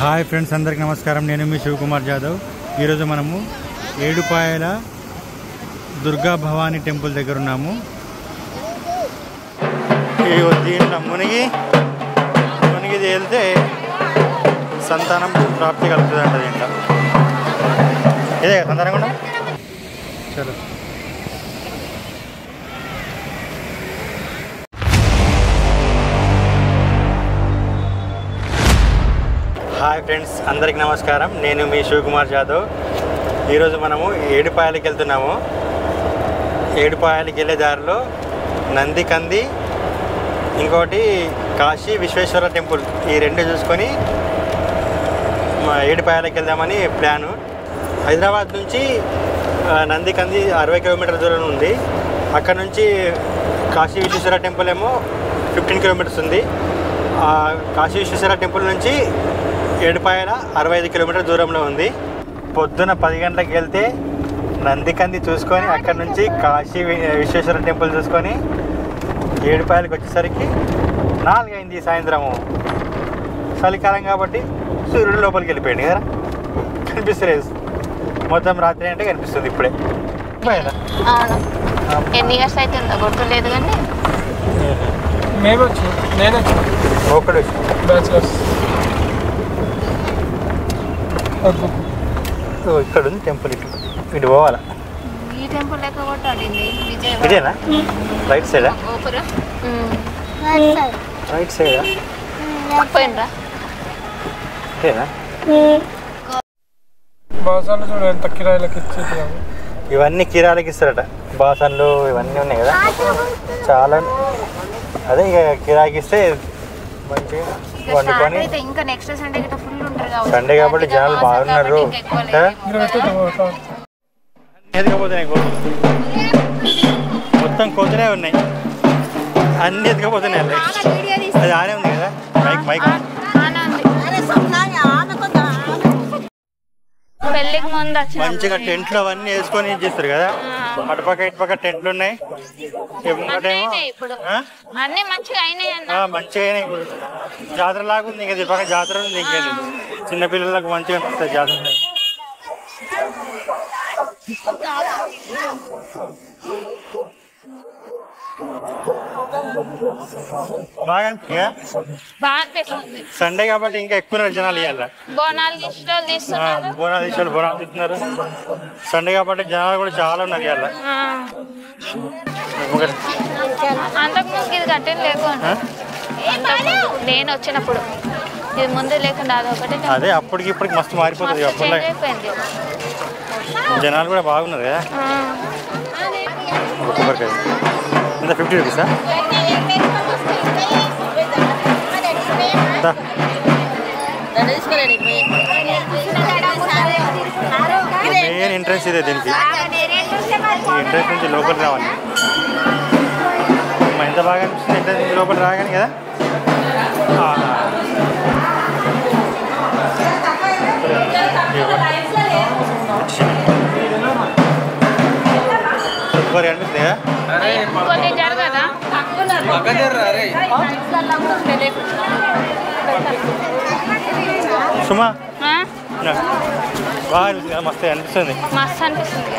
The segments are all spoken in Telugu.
హాయ్ ఫ్రెండ్స్, అందరికి నమస్కారం. నేను మీ శివకుమార్ జాదవ్. ఈరోజు మనము ఏడుపాయల దుర్గా భవానీ టెంపుల్ దగ్గర ఉన్నాము. దీంట్లో మునిగి తేలితే సంతానం ప్రాప్తి కలుగుతుంది అంట. దీంట్లో ఇదే సంతానం కూడా చలో. హాయ్ ఫ్రెండ్స్, అందరికి నమస్కారం. నేను మీ శివకుమార్ జాదవ్. ఈరోజు మనము ఏడుపాయలకి వెళ్తున్నాము. ఏడుపాయలకి వెళ్ళే దారిలో నందికంది, ఇంకోటి కాశీ విశ్వేశ్వర టెంపుల్, ఈ రెండు చూసుకొని ఏడుపాయలకి వెళ్దామని ప్లాను. హైదరాబాద్ నుంచి నందికంది 60 కిలోమీటర్ల దూరం ఉంది. అక్కడ నుంచి కాశీ విశ్వేశ్వర టెంపుల్ ఏమో 15 కిలోమీటర్స్ ఉంది. కాశీ విశ్వేశ్వర టెంపుల్ నుంచి ఏడుపాయల 65 కిలోమీటర్ల దూరంలో ఉంది. పొద్దున 10 గంటలకు వెళ్తే నందికంది చూసుకొని అక్కడ నుంచి కాశీ విశ్వేశ్వర టెంపుల్ చూసుకొని ఏడుపాయలకు వచ్చేసరికి 4 అయింది సాయంత్రము. చలికాలం కాబట్టి సూర్యుడు లోపలికి వెళ్ళిపోయింది కదా, కనిపిస్తలేదు. మొత్తం రాత్రి అంటే కనిపిస్తుంది ఇప్పుడే. ఎన్ని ఇయర్స్ అయితే గుర్తులేదు కానీ మేము వచ్చి నేను ఒకటి బ్యాచులర్స్ ఇక్కడ ఉంది టెంపుల్. ఇటు పోవాలా? ఈ టెంపుల్ లెక్క కొట్టాడింది ఇదేనా? రైట్ సైడా? రైట్ సైడా? పోయినరా ఇదేనా? బాసాలు చూడ ఎంత కిరాయిలకి ఇచ్చేది. ఇవన్నీ కిరాయిలకి ఇస్తారట. బాసన్లు ఇవన్నీ ఉన్నాయి కదా, చాలా. అదే ఇక కిరాయికి ఇస్తే మంచిగా వండుకొని. ఇంకా నెక్స్ట్ సండే ఫుల్ ఉంటారు. సండే కాబట్టి జనాలు బాగున్నారు. ఎదకపోతున్నాయి, మొత్తం కోతులే ఉన్నాయి, అన్ని ఎదకపోతున్నాయి. అది ఆనే ఉంది కదా మైక్ మైక్. పెళ్ళికి ముందు మంచిగా టెంట్లు అవన్నీ వేసుకొని చేస్తారు కదా. అటుపక్క ఇటుపక్క టెంట్లు ఉన్నాయి. అన్ని మంచిగా అయినాయి. మంచిగా అయినాయి. ఇప్పుడు జాతర లాగా ఉంది. ఇంకా ఇటుపక్క జాతర ఉంది. ఇంకేది చిన్నపిల్లలకు మంచిగా అనిపిస్తుంది జాతర. బాగా అనిపిస్తుంది. సండే కాబట్టి ఇంకా ఎక్కువ జనాలు ఇవ్వాలి. బోనాలు తీస్తున్నారు. సండే కాబట్టి జనాలు కూడా చాలా ఉన్నారు ఇవాళ. అంతకుముందు ఇది కట్టింది లేకుండా నేను వచ్చినప్పుడు ఇది ముందు లేకుండా అదొకటి. అదే అప్పటికి ఇప్పటికి మస్తు మారిపోతుంది. అప్పుడు అయిపోయింది. జనాలు కూడా బాగున్నారు కదా. కొబ్బరికాయ ఎంత? 50 రూపీసా? మెయిన్ ఎంట్రెన్స్ ఇదే. దీనికి ఎంట్రెన్స్ నుంచి లోపలికి రావాలి. ఎంత బాగా అనిపిస్తుంది ఎంట్రెన్స్ నుంచి లోపలికి రాగానే కదా. సూపర్ అనిపిస్తుంది కదా. సుమా బాగా అనిపిస్తుంది. మస్తు అనిపిస్తుంది. మస్తు అనిపిస్తుంది.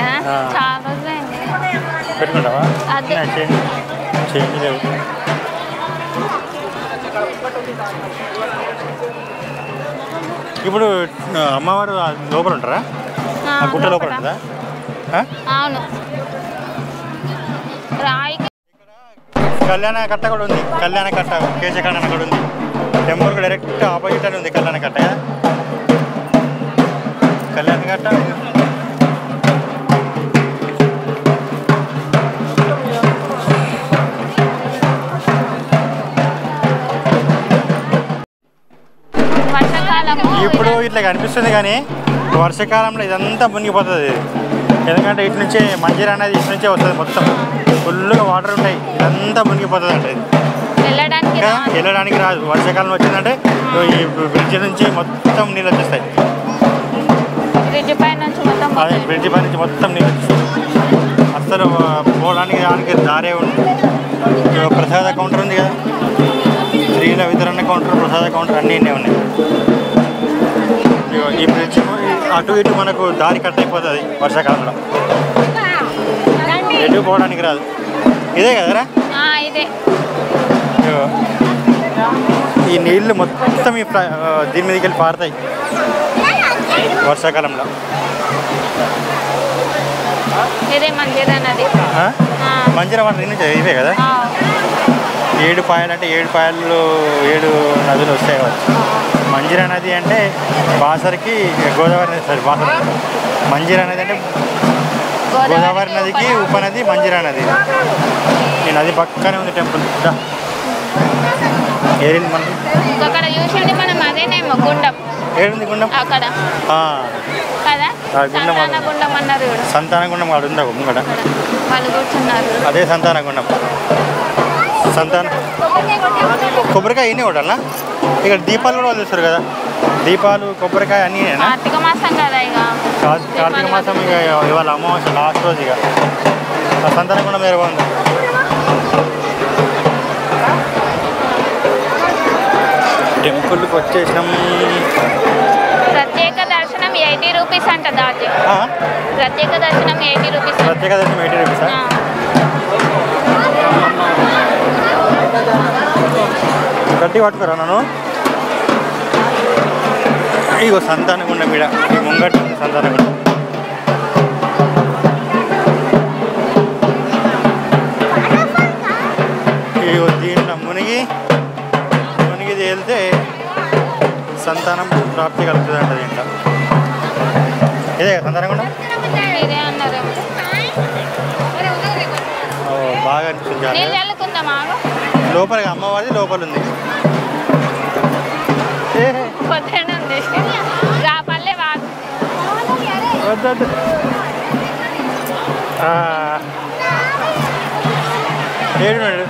చాలా రోజులు అయింది. పెట్టుకుంటావా? చేంజ్ లేవు. ఇప్పుడు అమ్మవారు లోపల ఉంటారా? గుట్ట లోపల ఉంటుందా? అవును. కళ్యాణ కట్ట కూడా ఉంది. కళ్యాణ కట్ట, కేశఖండన కూడా ఉంది. టెంపుల్ డైరెక్ట్ ఆపోజిట్ అని ఉంది కళ్యాణ కట్ట. కళ్యాణ కట్ట ఇప్పుడు ఇట్లా కనిపిస్తుంది కానీ వర్షాకాలంలో ఇదంతా మునిగిపోతుంది. ఎందుకంటే ఇటు నుంచే మంజీరా అనేది ఇటు నుంచే వస్తుంది. మొత్తం ఫుల్గా వాటర్ ఉంటాయి. ఇదంతా మునిగిపోతుంది అంటే వెళ్ళడానికి రాదు. వర్షాకాలం వచ్చిందంటే ఈ బ్రిడ్జ్ నుంచి మొత్తం నీళ్ళు వచ్చేస్తాయి. బ్రిడ్జ్ పై నుంచి మొత్తం నీళ్ళు వచ్చేస్తాయి. అసలు పోవడానికి దానికి దారే ఉంటుంది. ప్రసాద కౌంటర్ ఉంది కదా, స్త్రీల వితరణ కౌంటర్, ప్రసాద కౌంటర్ అన్నీ ఇన్నే ఉన్నాయి. ఈ బ్రిడ్జ్ అటు ఇటు మనకు దారి కట్ అయిపోతుంది వర్షాకాలంలో, ఎటు పోవడానికి రాదు. ఇదే కదరా? ఇదే. ఈ నీళ్లు మొత్తం దీని మీదకి వెళ్ళి పారుతాయి వర్షాకాలంలో. ఇదే మంజీరా నది. మంజీరా వాటర్ నుంచి ఇవే కదా. 7 పాయలు అంటే 7 పాయలు 7 నదులు వస్తాయి కావచ్చు. మంజీరా నది అంటే బాసరికి గోదావరి నది, సారీ బాసర. మంజీరా నది అంటే గోదావరి నదికి ఉపనది మంజీరా నది. ఈ నది పక్కనే ఉంది టెంపుల్. ఏరింది మనకి అక్కడ చూసింది మనం. అదేనేమో గుండం. ఏడుంది గుండం? అక్కడ కదా సంతాన గుండం అన్నారు. సంతాన గుండం అక్కడ ఉందా ముంగట? వాళ్ళు కూర్చున్నారు. అదే సంతాన గుండం. కొబ్బరికాయ అయినా కొట్టాలా? ఇక్కడ దీపాలు కూడా వదిలేస్తారు కదా. దీపాలు, కొబ్బరికాయ అన్నీ. కార్తీక మాసం కదా. ఇక కార్తీక మాసం ఇక ఇవాళ అమావాస్య లాస్ట్ రోజు. ఇక సంతాన గుండం వేరే బాగుంది. టెంపుల్కి వచ్చేసినాం. ప్రత్యేక దర్శనం 80 రూపీస్ అంట. దాటి ప్రత్యేక దర్శనం 80 రూపీస్. ప్రత్యేక దర్శనం 80 రూపీసా? గట్టి పట్టుకురా నన్ను. ఇగో సంతాన గుండం మీద ఈ ముంగట సంతాన గుండం. ఇగో దీంట్లో మునిగి వెళ్తే సంతానం ప్రాప్తి కలుగుతుంది అంట దీంట్లో. ఇదే సంతానం గుండం. ఇదే అన్నారు. బాగా అనిపించింది. లోపల అమ్మవారిది లోపల ఉంది. ఏడున్నాడు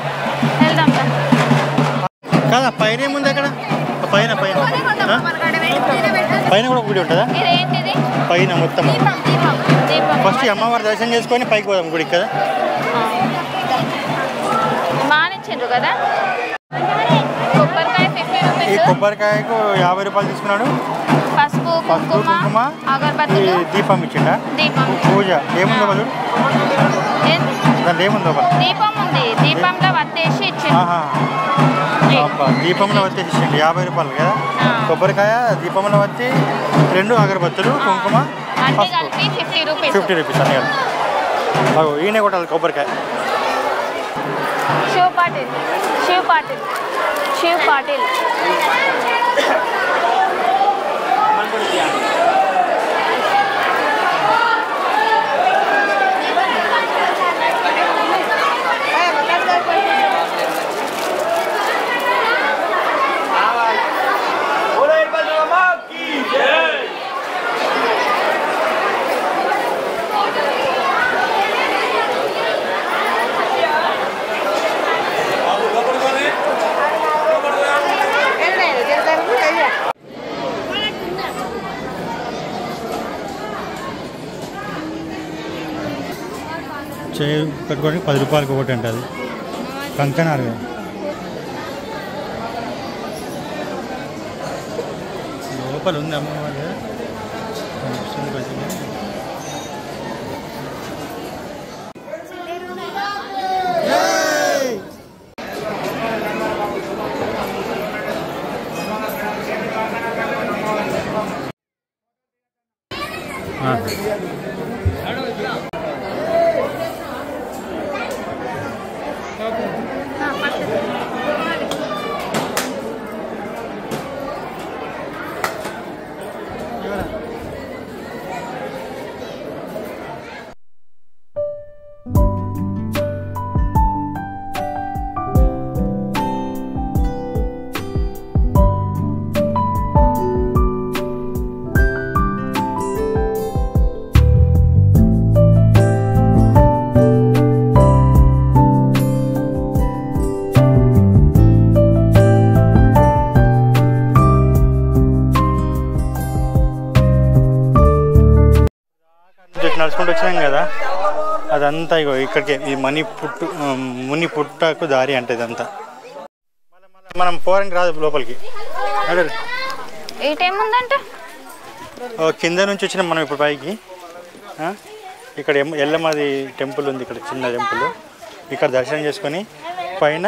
కదా. పైన ఏముంది అక్కడ? పైన పైన పైన కూడా గుడి ఉంటుందా? పైన మొత్తం ఫస్ట్ అమ్మవారి దర్శనం చేసుకొని పైకి పోదాం గుడికి కదా. కదా కొబ్బరికాయ 50 రూపీస్. ఈ కొబ్బరికాయకు 50 రూపాయలు తీసుకున్నాడు. పసుపు కుంకుమ అగరబత్తులు దీపం ఇచ్చిండా? దీపం పూజ ఏముందో బదులు దాంట్లో ఏముందో దీపం ఉంది. దీపంలో వత్తేసి ఇచ్చిండు. దీపంలో వత్తేసి ఇచ్చిండు 50 రూపాయలు కదా. కొబ్బరికాయ, దీపంలో వత్తి, 2 అగరబత్తులు, కుంకుమ అన్ని కలిపి 50 రూపీస్. 50 రూపీస్ అన్నీ కలిపి. ఈయన కొట్టాలి కొబ్బరికాయ. శివ్ పాటిల్, శివ్ పాటిల్, శివ్ పాటిల్. చేయి కట్టుకోవడానికి 10 రూపాయలకి ఒకటి అంటే అది కంకణాలు కదా. లోపల ఉంది అమ్మవారి. నడుచుకుంటూ వచ్చినాం కదా, అదంతా ఇగో ఇక్కడికే ఈ ముని పుట్టకు దారి అంటే ఇదంతా. మనం పోరానికి రాదు లోపలికి. ఏటేముందంట కింద నుంచి వచ్చినాం మనం ఇప్పుడు పైకి. ఇక్కడ ఎల్లమ్మది టెంపుల్ ఉంది, ఇక్కడ చిన్న టెంపుల్. ఇక్కడ దర్శనం చేసుకొని పైన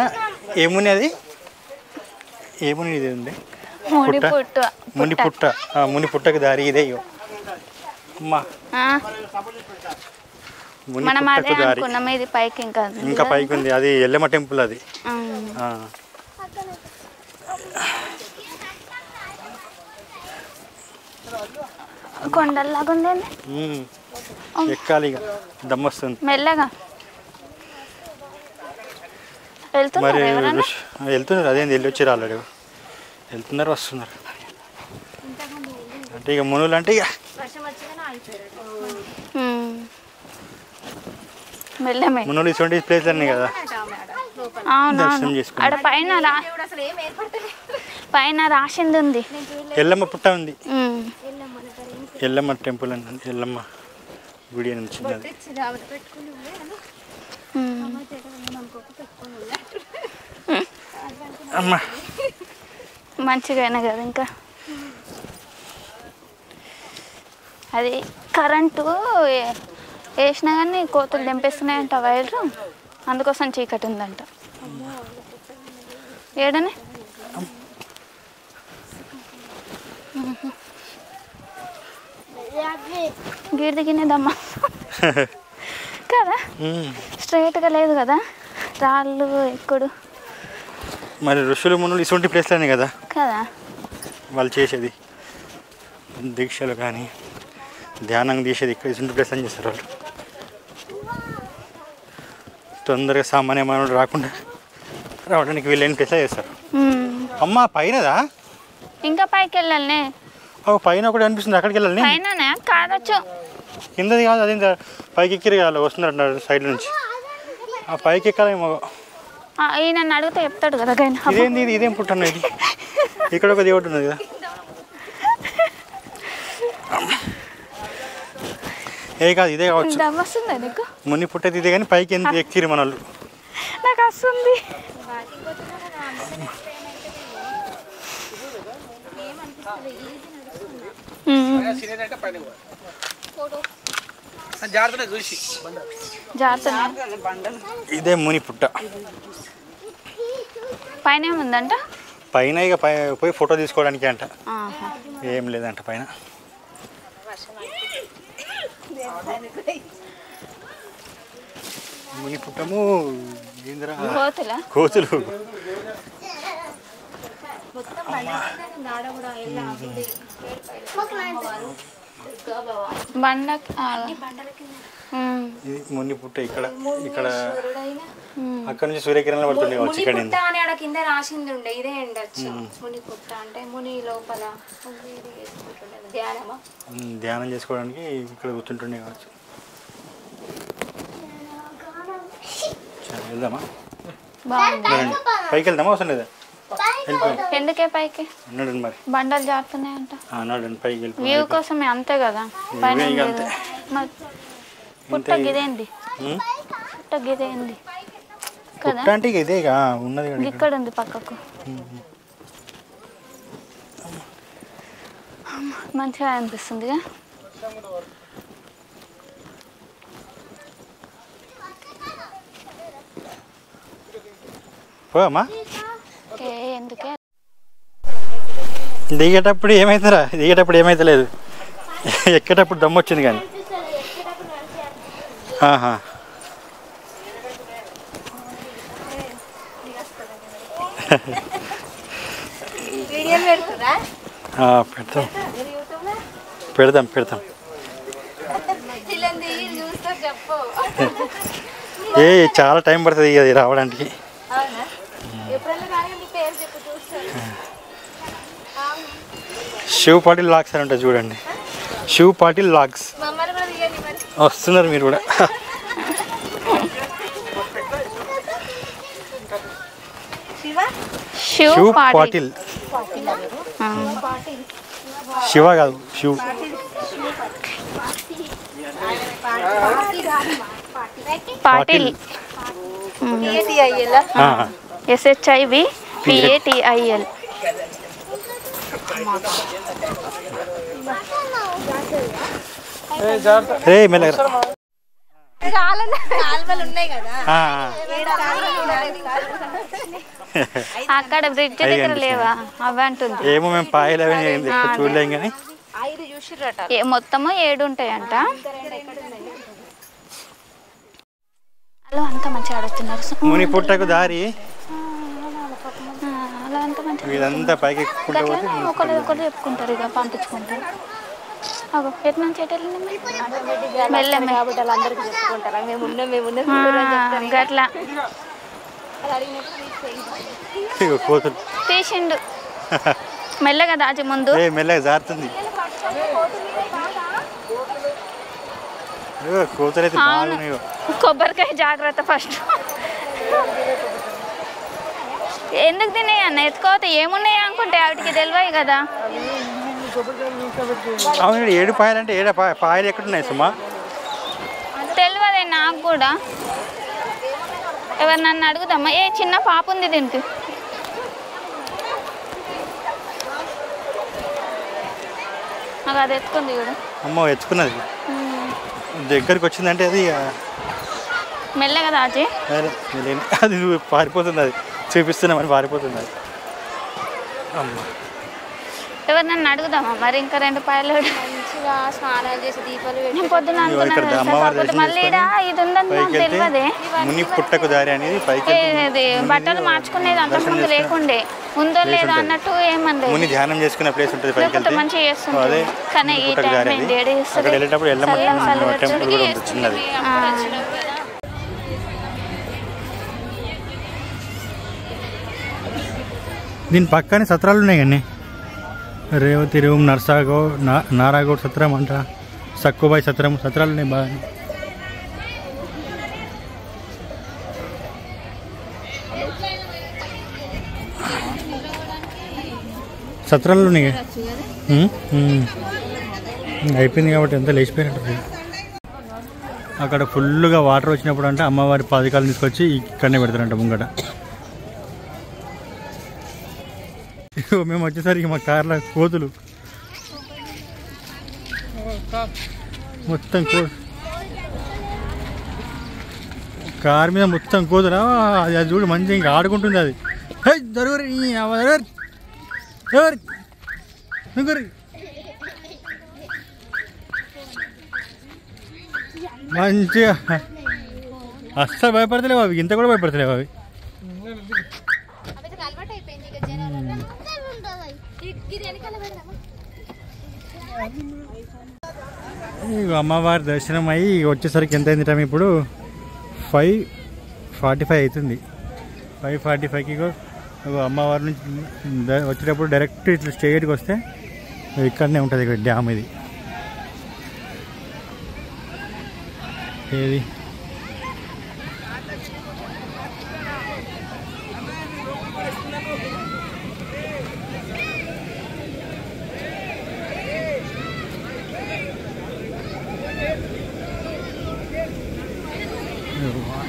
ఏమున్నది ఉంది ముని పుట్టకు దారి ఇదే. అమ్మా మనం అదే అనుకున్నాం, ఇది పైకి ఇంకా పైకి ఉంది. అది ఎల్లమ్మ టెంపుల్ అది. కొండల్లాగా ఉంది, ఎక్కాలి ఇక దమ్మొస్తుంది మెల్లగా. మరి వెళ్తున్నారు, అదేంది వెళ్ళి వచ్చి రాలేడు, వెళ్తున్నారు వస్తున్నారు. అంటే ఇక మునులు అంటే ఇక మునులు ఇటువంటి ప్లేస్ అన్నీ కదా. దర్శనం చేసుకుని అక్కడ పైన రాసింది ఉంది, ఎల్లమ్మ పుట్ట ఉంది, ఎల్లమ్మ టెంపుల్ అని, ఎల్లమ్మ గుడి అని చిన్నది. అమ్మా మంచిగా అయినా కదా. ఇంకా అది కరెంటు వేసినా కానీ కోతులు తెంపేస్తున్నాయంట వైర్లు, అందుకోసం చీకటి ఉందంట. ఏడనే గీడి దిగినేదమ్మా కదా, స్ట్రైట్గా లేదు కదా, రాళ్ళు ఎక్కుడు. మరి ఋషులు మునులు ఇటువంటి ప్లేస్లోనే కదా కదా వాళ్ళు చేసేది, దీక్షలు కానీ ధ్యానం తీసేది ఇక్కడ ఇటువంటి ప్లేస్ అని చేస్తారు వాళ్ళు. తొందరగా సామాన్య మానవుడు రావడానికి వీళ్ళని ప్లేస్లో చేస్తారు. అమ్మ పైనదా, ఇంకా పైకి వెళ్ళాలి. పైన ఒకటి అనిపిస్తుంది, అక్కడికి వెళ్ళాలి. పైన కాదచ్చు, కిందది కాదు, అదే పైకి ఎక్కిరి కాదు, వస్తున్నారు సైడ్ నుంచి. ఆ పైకి ఎక్కాలేమో. నన్ను అడిగితే చెప్తాడు కదా. ఇదేంది, ఇదేం పుట్టన్న, ఇది ఇక్కడ ఒక దేవుడు ఉన్నది కదా. ఏ కాదు, ఇదే కావచ్చు. వస్తుందా నీకు? ముని పుట్టేది ఇదే, కానీ పైకి ఎందుకు ఎక్కిరి మన వాళ్ళు. నాకు వస్తుంది. ఇదే ముని పుట్ట. పైన ఏముందంట? పైన ఇక పోయి ఫోటో తీసుకోవడానికి అంట, ఏం లేదంట పైన. ముని పుట్టము కోతులు. ఇది ముని పుట్ట. ఇక్కడ అక్కడ నుంచి సూర్యకిరణాలు పడుతుండే కావచ్చు. ఇక్కడ కింద రాసింది ఉండే, ఇదే ఉండొచ్చు. ముని పుట్ట అంటే ముని లోపల ధ్యానం చేసుకోవడానికి ఇక్కడ కూర్చుంటుండే కావచ్చు. వెళ్దామా, పైకి వెళ్దామా, అవసరం లేదా? ఎందుకే పైకి? మరి బండలు జారుతున్నాయంట, పైకి వెళ్ళి వ్యూ కోసమే, అంతే కదా. పైన పుట్ట గిదేంది, పుట్ట గిదేంది కదా, అంటే ఇదే ఉన్నది ఇక్కడ ఉంది పక్కకు. మంచిగా అనిపిస్తుంది. పోమా, ఎందుకే దిగేటప్పుడు ఏమవుతుందా? దిగేటప్పుడు ఏమైతలేదు, ఎక్కేటప్పుడు దమ్ము వచ్చింది కానీ. పెడతాం. చాలా టైం పడుతుంది అది రావడానికి. శివ్ పాటిల్ లాగ్స్ అని ఉంటుంది చూడండి, శివ్ పాటిల్ లాగ్స్. వస్తున్నారు మీరు కూడా. శివ్ పాటిల్, శివ కాదు, శివ్. Patil, SHIV PATIL. మెల్లగా అక్కడ బ్రిడ్జ్ దగ్గర లేవా అవి అంటుంది. ఏమో మేము పాయలు అవి చూడలేం కానీ మొత్తము 7 ఉంటాయంట. అలా అంతా మంచిగా ఆడుతున్నారు. ముని పుట్టకు దారి అలా అంతా మంచిగా ఇదంతా పైకి ఒకరు చెప్పుకుంటారు, ఇక పంపించుకుంటారు. అగో ఎటు నుంచి ఎటు వెళ్ళింది కాబట్టి వాళ్ళందరికీ చెప్పుకుంటారా గట్లా తీసిండు మెల్లగా దాచి ముందు మెల్లగా జారుతుంది. కొబ్బరికాయ జాగ్రత్త ఫస్ట్. ఎందుకు తినేయి అన్న ఎత్తుకోతే ఏమున్నాయి అనుకుంటే వాటికి తెలివాయి కదా. అవును 7 పాయలు అంటే 7 పాయలు ఎక్కడున్నాయి సుమా తెలియదే నాకు కూడా. ఎవరు నన్ను అడుగుదామా? ఏ చిన్న పాప ఉంది దీనికి. నాకు అది ఎత్తుకుంది కూడా. అమ్మో ఎత్తుకున్నది దగ్గరికి వచ్చిందంటే అది మెల్లగా దాచి అది పారిపోతుంది. అది చూపిస్తున్నామని పారిపోతుంది అది. అమ్మ ఎవరు నన్ను అడుగుదామా మరి? ఇంకా 2 పాయలు మంచిగా స్నానాలు చేసి దీపాలు పొద్దున మళ్ళీ ఇది ఉందని నాకు తెలియదే. ముని పుట్టకు దారి అనేది ఇది బట్టలు మార్చుకునేది అంత ముందు లేకుండే, ఉందో లేదో అన్నట్టు ఏమన్నా ముని ధ్యానం చేసుకునే ప్లేస్ ఉంటుంది పైకి మంచిగా చేస్తుంది. కానీ ఈ టైం వెళ్ళేటప్పుడు టెంపుల్ కూడా ఉంటుంది చిన్నది. దీని పక్కనే సత్రాలు ఉన్నాయి కానీ రేవతి రూమ్, నారాగౌడ్ సత్రం అంట, సక్కుబాయి సత్రం, సత్రాలు ఉన్నాయి బాగా. సత్రాలు ఉన్నాయి అయిపోయింది కాబట్టి ఎంత లేచిపోయినట్టు. అక్కడ ఫుల్గా వాటర్ వచ్చినప్పుడు అంటే అమ్మవారి పాదకాలు తీసుకొచ్చి ఇక్కడనే పెడతారంట ముంగట. మేము వచ్చేసరికి మా కార్లో కోతులు మొత్తం కార్ మీద మొత్తం కోతులు. అది చూడు మంచిగా ఇంకా ఆడుకుంటుంది అది. మంచిగా అస్సలు భయపడతలేవు అవి, ఇంత కూడా భయపడతలేవు అవి. అమ్మవారి దర్శనం అయ్యి వచ్చేసరికి ఎంత అయింది టైం? ఇప్పుడు 5:45 అవుతుంది. 5:45కి అమ్మవారి నుంచి వచ్చేటప్పుడు డైరెక్ట్ ఇట్లా స్టేట్కి వస్తే ఇక్కడనే ఉంటుంది ఇక్కడ డ్యామ్. ఇది ఏది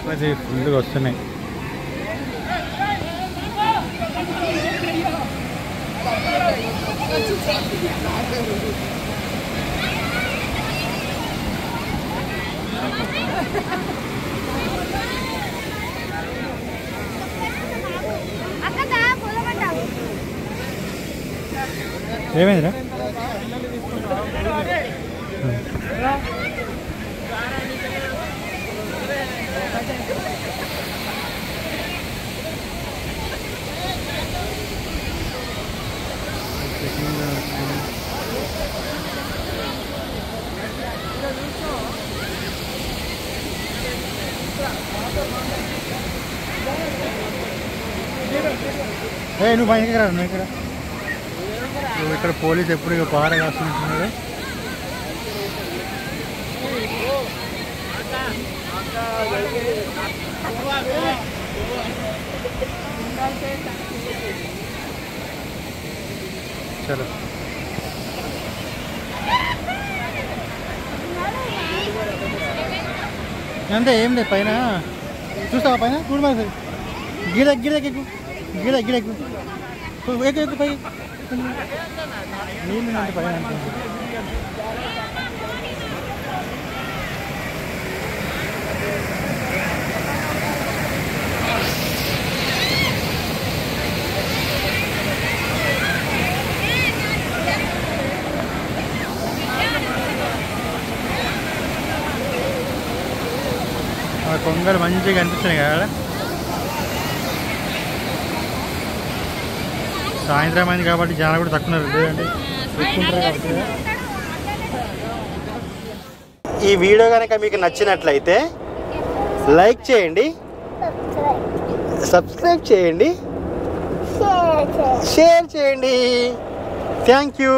వాటర్ ఫుల్గా వస్తున్నాయి. ఏమైందిరా? నువ్వు బయటకి రా, నువ్వు ఇక్కడ పోలీస్ ఎప్పుడు ఇక పార కాస్తున్నట్టున్నాడు. చలో అంతే ఏం లేదు. పైన చూస్తావా? పైన చూడు మరి గిడ గిడకెక్కు. గిడ గిడ పై నీళ్ళు అంటే పైన అనుకుంటుంది. కొంగలు మంచిగా కనిపిస్తున్నాయి కదా. సాయంత్రం అయింది కాబట్టి జనాలు కూడా తక్కువ లేదంటే ఎక్కువ కాబట్టి. ఈ వీడియో కనుక మీకు నచ్చినట్లయితే లైక్ చేయండి, సబ్స్క్రైబ్ చేయండి, షేర్ చేయండి. Thank you.